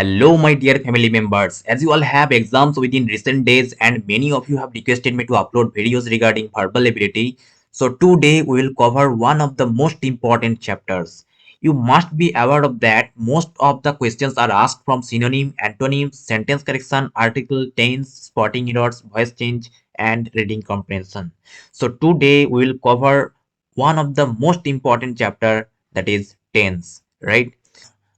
Hello, my dear family members. As you all have exams within recent days, and many of you have requested me to upload videos regarding verbal ability. So, today we will cover one of the most important chapters. You must be aware of that most of the questions are asked from synonym, antonyms, sentence correction, article, tense, spotting errors, voice change, and reading comprehension. So, today we will cover one of the most important chapter, that is tense, right?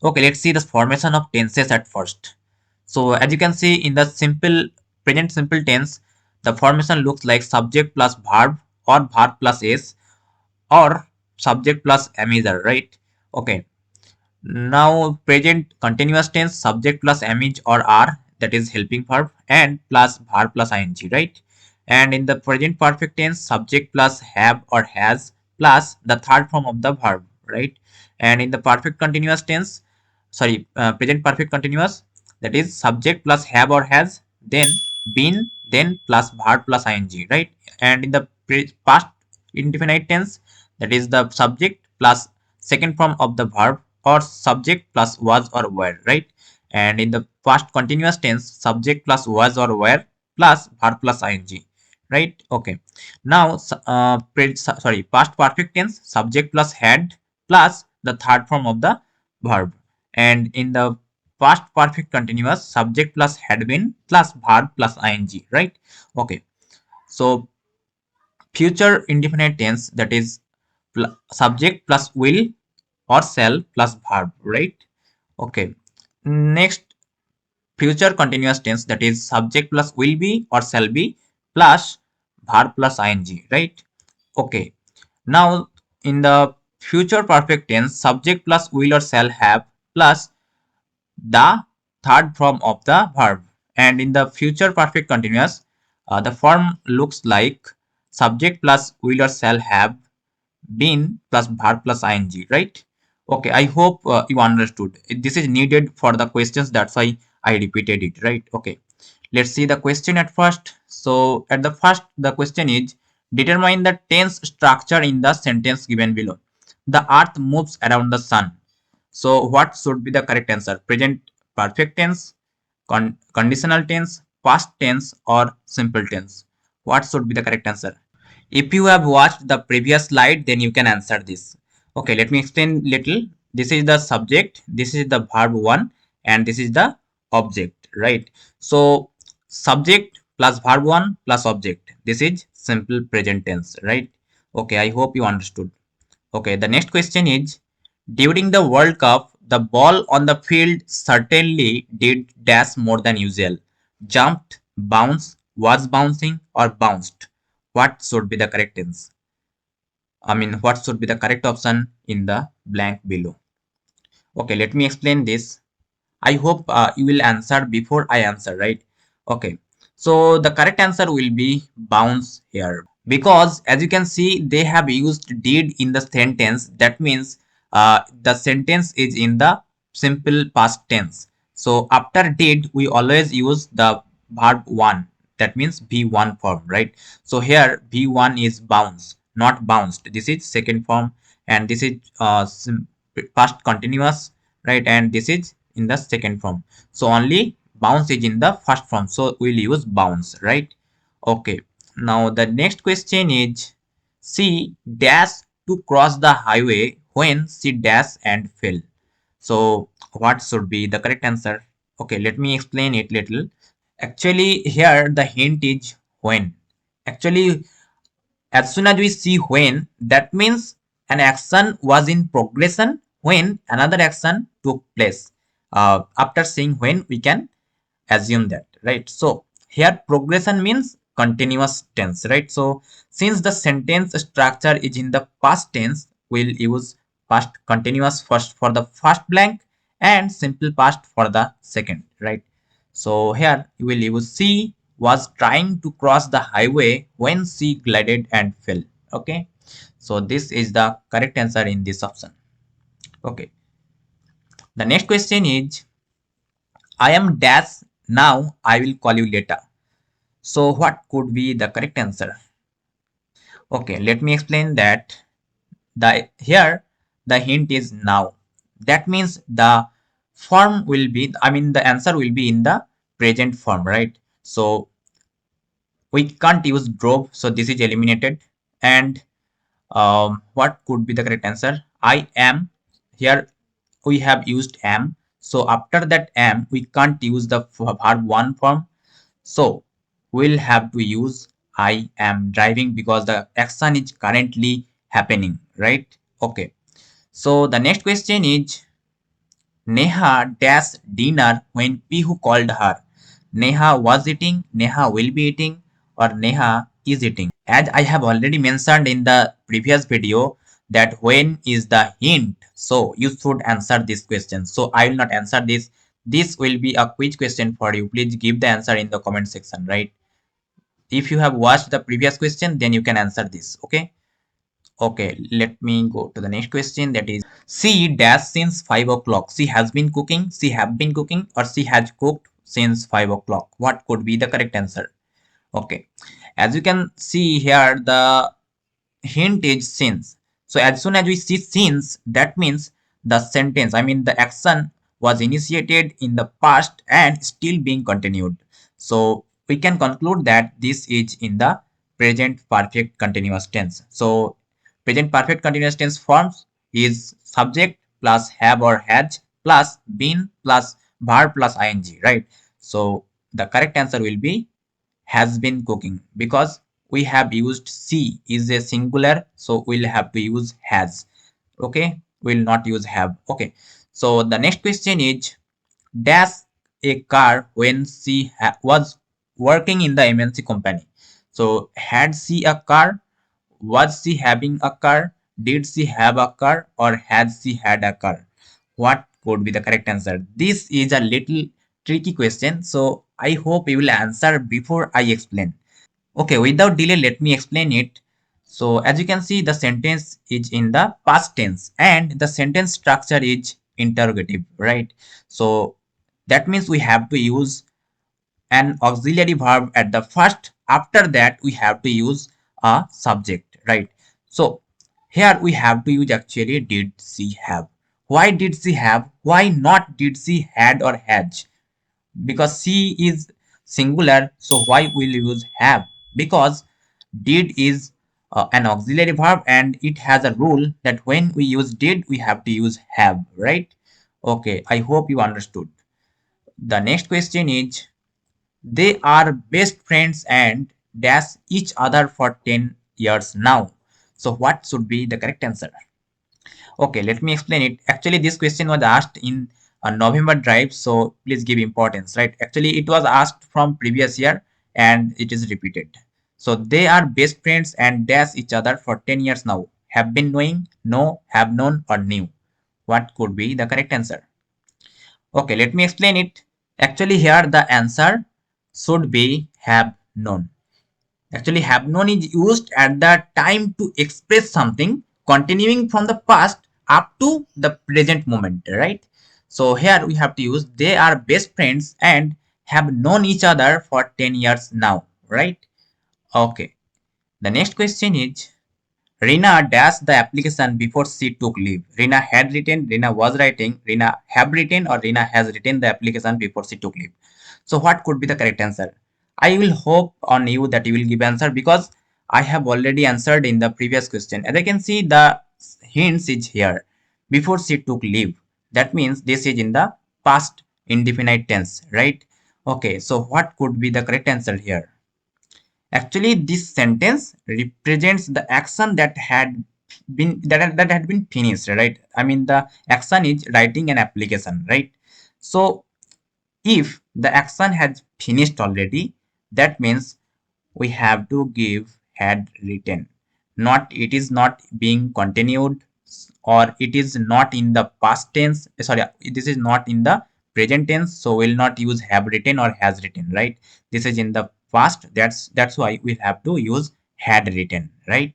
Okay, let's see the formation of tenses at first. So as you can see in the present simple tense, the formation looks like subject plus verb or verb plus s or subject plus amizer, right? Okay. Now present continuous tense, subject plus amij or are, that is helping verb, and plus verb plus ing, right? And in the present perfect tense, subject plus have or has plus the third form of the verb, right? And in the perfect continuous tense, present perfect continuous, that is subject plus have or has, then been, then plus verb plus ing, right? And in the past indefinite tense, that is the subject plus second form of the verb or subject plus was or were, right? And in the past continuous tense, subject plus was or were plus verb plus ing, right? Okay. Now past perfect tense, subject plus had plus the third form of the verb. And in the past perfect continuous, subject plus had been plus verb plus ing, right? Okay. So future indefinite tense, that is subject plus will or shall plus verb, right? Okay. Next, future continuous tense, that is subject plus will be or shall be plus verb plus ing, right? Okay. Now in the future perfect tense, subject plus will or shall have plus the third form of the verb. And in the future perfect continuous, the form looks like subject plus will or shall have been plus verb plus ing, right? Okay, I hope you understood. This is needed for the questions, that's why I repeated it, right? Okay, let's see the question at first. So at the first, the question is, determine the tense structure in the sentence given below. The earth moves around the sun. So what should be the correct answer? Present perfect tense, conditional tense, past tense, or simple tense? What should be the correct answer? If you have watched the previous slide, then you can answer this. Okay, let me explain little. This is the subject, this is the verb 1, and this is the object, right? So subject plus verb 1 plus object, this is simple present tense, right? Okay, I hope you understood. Okay, the next question is, during the World Cup, the ball on the field certainly did dash more than usual. Jumped, bounced, was bouncing, or bounced. What should be the correct answer? I mean, what should be the correct option in the blank below? Okay, let me explain this. I hope you will answer before I answer, right? Okay, so the correct answer will be bounce here, because as you can see they have used did in the sentence. That means the sentence is in the simple past tense. So after did we always use the verb 1, that means v1 form, right? So here v1 is bounce, not bounced. This is second form, and this is past continuous, right? And this is in the second form. So only bounce is in the first form, so we'll use bounce, right? Okay, now the next question is, she dash to cross the highway when she dash and fell. So what should be the correct answer? Okay, let me explain it little. Actually here the hint is when. Actually, as soon as we see when, that means an action was in progression when another action took place. After seeing when, we can assume that, right? So here progression means continuous tense, right? So since the sentence structure is in the past tense, we'll use past continuous first for the first blank and simple past for the second, right? So here you will use she was trying to cross the highway when she glided and fell. Okay, so this is the correct answer in this option. Okay, the next question is, I am dash now, I will call you later. So what could be the correct answer? Okay, let me explain that. The here the hint is now. That means the form will be, I mean, the answer will be in the present form, right? So we can't use drove, so this is eliminated. And what could be the correct answer? I am. Here we have used am. So after that am, we can't use the verb one form. So we'll have to use I am driving because the action is currently happening, right? Okay. So the next question is Neha dash dinner when Pihu called her. Neha was eating, Neha will be eating, or Neha is eating. As I have already mentioned in the previous video that when is the hint. So you should answer this question. So I will not answer this. This will be a quiz question for you. Please give the answer in the comment section, right? If you have watched the previous question, then you can answer this. Okay. Okay, let me go to the next question. That is, she dash since 5 o'clock. She has been cooking, she have been cooking, or she has cooked since 5 o'clock. What could be the correct answer? Okay, as you can see here, the hint is since. So as soon as we see since, that means the sentence, I mean the action was initiated in the past and still being continued. So we can conclude that this is in the present perfect continuous tense. So present perfect continuous tense forms is subject plus have or has plus been plus verb plus ing, right? So the correct answer will be has been cooking because we have used C is a singular, so we'll have to use has. Okay, we'll not use have. Okay, so the next question is dash a car when she was working in the MNC company. So had she a car? Was she having a car? Did she have a car? Or has she had a car? What could be the correct answer? This is a little tricky question, so I hope you will answer before I explain. Okay, without delay, let me explain it. So as you can see, the sentence is in the past tense and the sentence structure is interrogative, right? So that means we have to use an auxiliary verb at the first. After that, we have to use a subject, right? So here we have to use actually did she have. Why did she have? Why not did she had or has? Because she is singular, so why will you use have? Because did is an auxiliary verb and it has a rule that when we use did we have to use have, right? Okay, I hope you understood. The next question is they are best friends and dash each other for 10 years now. So what should be the correct answer? Okay, let me explain it. Actually, this question was asked in a November drive, so please give importance, right? Actually, it was asked from previous year and it is repeated. So they are best friends and dash each other for 10 years now. Have been knowing, know, have known, or knew. What could be the correct answer? Okay, let me explain it. Actually, here the answer should be have known. Actually, have known is used at the time to express something continuing from the past up to the present moment, right? So here we have to use they are best friends and have known each other for 10 years now, right? Okay. The next question is Rina dashed the application before she took leave. Rina had written, Rina was writing, Rina have written, or Rina has written the application before she took leave. So what could be the correct answer? I will hope on you that you will give answer because I have already answered in the previous question. As I can see, the hints is here. Before she took leave. That means this is in the past indefinite tense, right? Okay, so what could be the correct answer here? Actually, this sentence represents the action that had that had been finished, right? I mean, the action is writing an application, right? So, if the action has finished already, that means we have to give had written. Not it is not being continued or it is not in the past tense. Sorry, this is not in the present tense, so we'll not use have written or has written, right? This is in the past. That's why we have to use had written, right?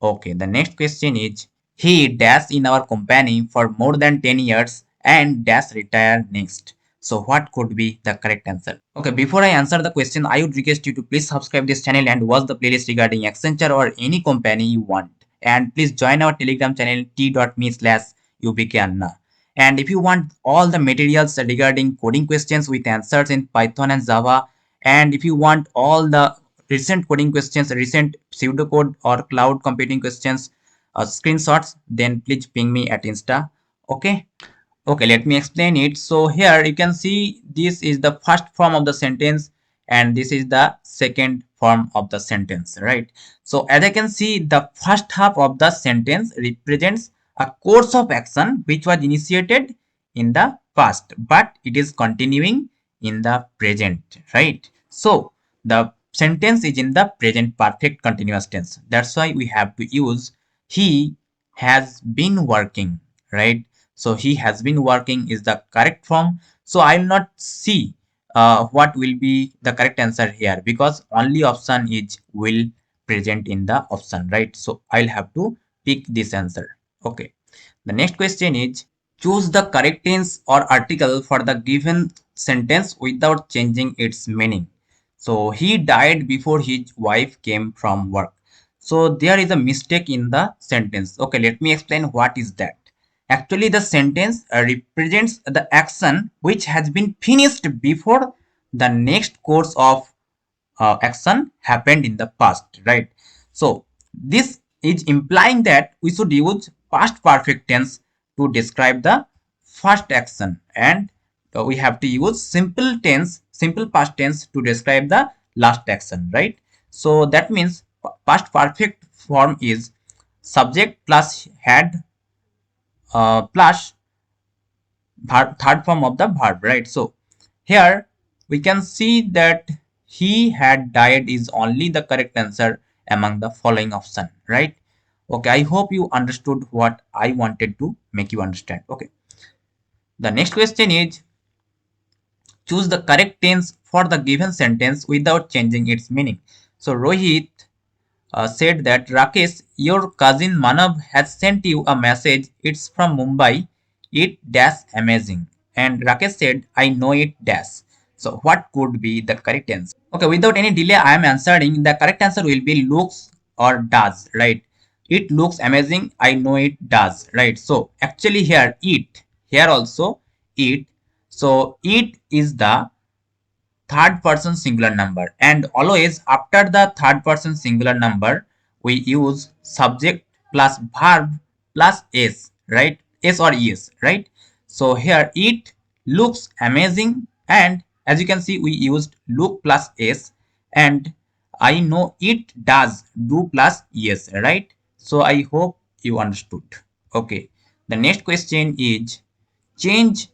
Okay, the next question is he dash in our company for more than 10 years and dash retire next. So what could be the correct answer? Okay, before I answer the question, I would request you to please subscribe this channel and watch the playlist regarding Accenture or any company you want. And please join our Telegram channel t.me/UBK Anna. And if you want all the materials regarding coding questions with answers in Python and Java, and if you want all the recent coding questions, recent pseudocode or cloud computing questions, screenshots, then please ping me at Insta. Okay. Okay, let me explain it. So here you can see this is the first form of the sentence and this is the second form of the sentence, right? So as I can see, the first half of the sentence represents a course of action which was initiated in the past, but it is continuing in the present, right? So the sentence is in the present perfect continuous tense. That's why we have to use he has been working, right? So he has been working is the correct form. So I will not see what will be the correct answer here because only option is will present in the option, right? So I'll have to pick this answer. Okay. The next question is choose the correct tense or article for the given sentence without changing its meaning. So he died before his wife came from work. So there is a mistake in the sentence. Okay, let me explain what is that. Actually, the sentence represents the action which has been finished before the next course of action happened in the past, right? So this is implying that we should use past perfect tense to describe the first action, and we have to use simple past tense to describe the last action, right? So that means past perfect form is subject plus had plus third form of the verb, right? So here we can see that he had died is only the correct answer among the following option, right? Okay, I hope you understood what I wanted to make you understand. Okay, the next question is choose the correct tense for the given sentence without changing its meaning. So Rohit said that Rakesh, your cousin Manav has sent you a message. It's from Mumbai. It dash amazing. And Rakesh said, I know it dash. So what could be the correct answer? Okay, without any delay, I am answering. The correct answer will be looks or does, right? It looks amazing. I know it does, right? So actually here it, here also it. So it is the third person singular number, and always after the third person singular number we use subject plus verb plus s, right? S or es, right? So here it looks amazing, and as you can see we used look plus s, and I know it does do plus yes, right? So I hope you understood. Okay, the next question is change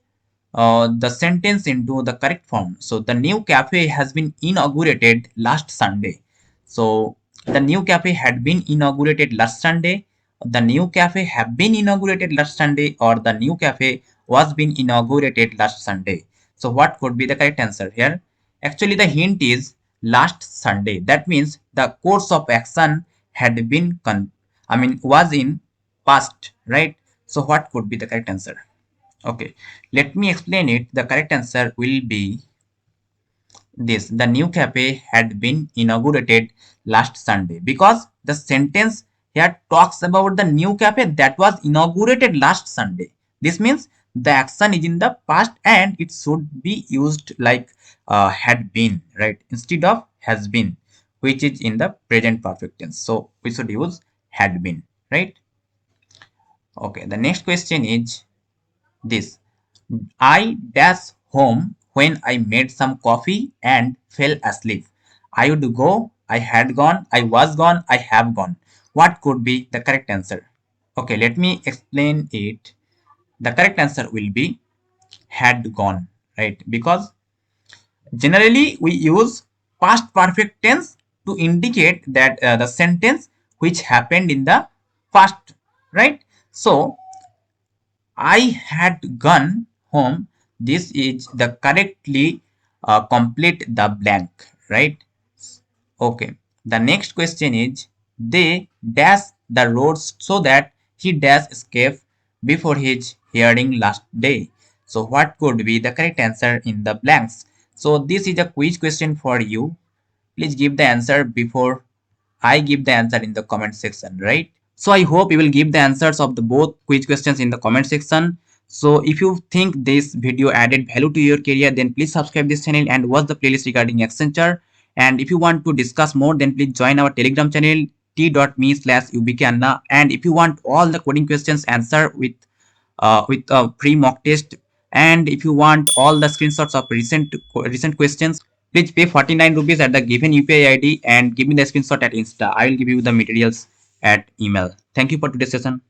the sentence into the correct form. So the new cafe has been inaugurated last Sunday. So the new cafe had been inaugurated last Sunday. The new cafe have been inaugurated last Sunday, or the new cafe was been inaugurated last Sunday. So what could be the correct answer here? Actually, the hint is last Sunday. That means the course of action had been was in past, right? So what could be the correct answer? Okay, let me explain it. The correct answer will be this. The new cafe had been inaugurated last Sunday, because the sentence here talks about the new cafe that was inaugurated last Sunday. This means the action is in the past and it should be used like had been, right? Instead of has been, which is in the present perfect tense. So we should use had been, right? Okay, the next question is this. I dash home when I made some coffee and fell asleep. I would go, I had gone, I was gone, I have gone. What could be the correct answer? Okay, let me explain it. The correct answer will be had gone, right? Because generally we use past perfect tense to indicate that the sentence which happened in the past, right? So I had gone home. This is the correctly complete the blank, right? Okay. The next question is they dash the roads so that he dash escape before his hearing last day. So what could be the correct answer in the blanks? So this is a quiz question for you. Please give the answer before I give the answer in the comment section, right? So I hope you will give the answers of the both quiz questions in the comment section. So if you think this video added value to your career, then please subscribe this channel and watch the playlist regarding Accenture. And if you want to discuss more, then please join our Telegram channel t.me/UBK Anna. And if you want all the coding questions answered with a free mock test, and if you want all the screenshots of recent questions, please pay 49 rupees at the given UPI ID and give me the screenshot at Insta. I will give you the materials at email. Thank you for today's session.